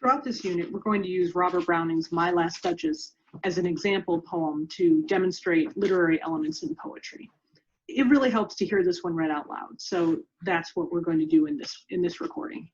Throughout this unit, we're going to use Robert Browning's My Last Duchess as an example poem to demonstrate literary elements in poetry. It really helps to hear this one read out loud, so that's what we're going to do in this recording.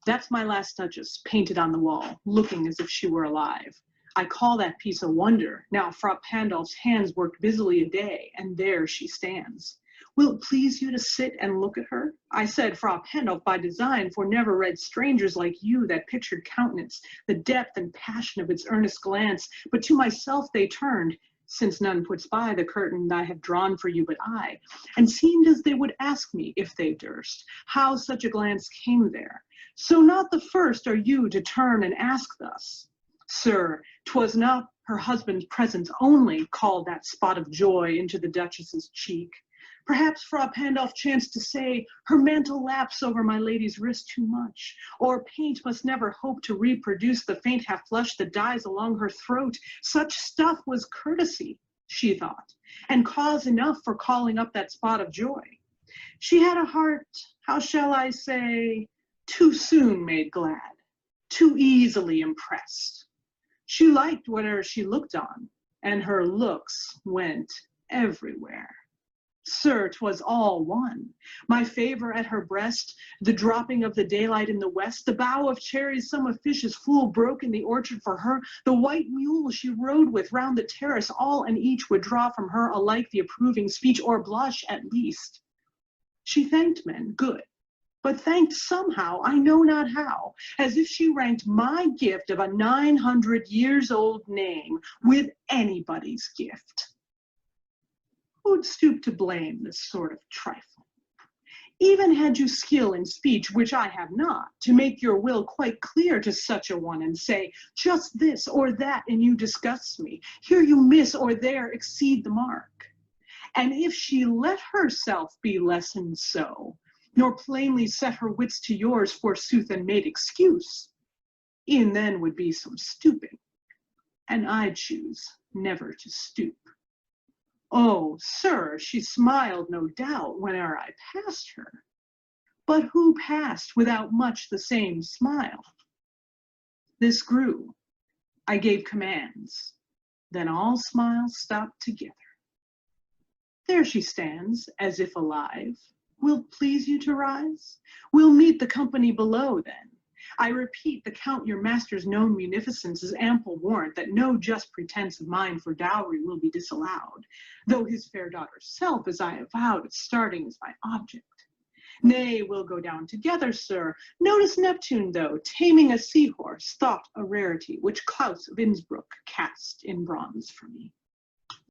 That's my last Duchess, painted on the wall, looking as if she were alive. I call that piece a wonder. Now Frau Pandolf's hands worked busily a day, and there she stands. Will it please you to sit and look at her? I said Frau Pandolf by design, for never read strangers like you that pictured countenance, the depth and passion of its earnest glance, but to myself they turned, since none puts by the curtain I have drawn for you but I, and seemed as they would ask me, if they durst, how such a glance came there. So not the first are you to turn and ask thus. Sir, 'twas not her husband's presence only called that spot of joy into the Duchess's cheek. Perhaps Frau Pandolf chanced to say, her mantle laps over my lady's wrist too much, or paint must never hope to reproduce the faint half flush that dies along her throat. Such stuff was courtesy, she thought, and cause enough for calling up that spot of joy. She had a heart, how shall I say, too soon made glad, too easily impressed. She liked whatever she looked on, and her looks went everywhere. Sir, 'twas all one. My favor at her breast, the dropping of the daylight in the west, the bough of cherries some officious fool broke in the orchard for her, the white mule she rode with round the terrace, all and each would draw from her alike the approving speech, or blush at least. She thanked men, good, but thanked somehow, I know not how, as if she ranked my gift of a 900-years-old name with anybody's gift. Who'd stoop to blame this sort of trifle? Even had you skill in speech, which I have not, to make your will quite clear to such a one and say, just this or that and you disgust me, here you miss or there exceed the mark. And if she let herself be lessoned so, nor plainly set her wits to yours forsooth and made excuse, e'en then would be some stooping, and I'd choose never to stoop. Oh, sir, she smiled, no doubt, whene'er I passed her. But who passed without much the same smile? This grew. I gave commands. Then all smiles stopped together. There she stands, as if alive. Will't please you to rise? We'll meet the company below, then. I repeat, the count your master's known munificence is ample warrant that no just pretense of mine for dowry will be disallowed, though his fair daughter's self, as I avowed at starting, is my object. Nay, we'll go down together, sir. Notice Neptune, though, taming a seahorse, thought a rarity, which Klaus of Innsbruck cast in bronze for me.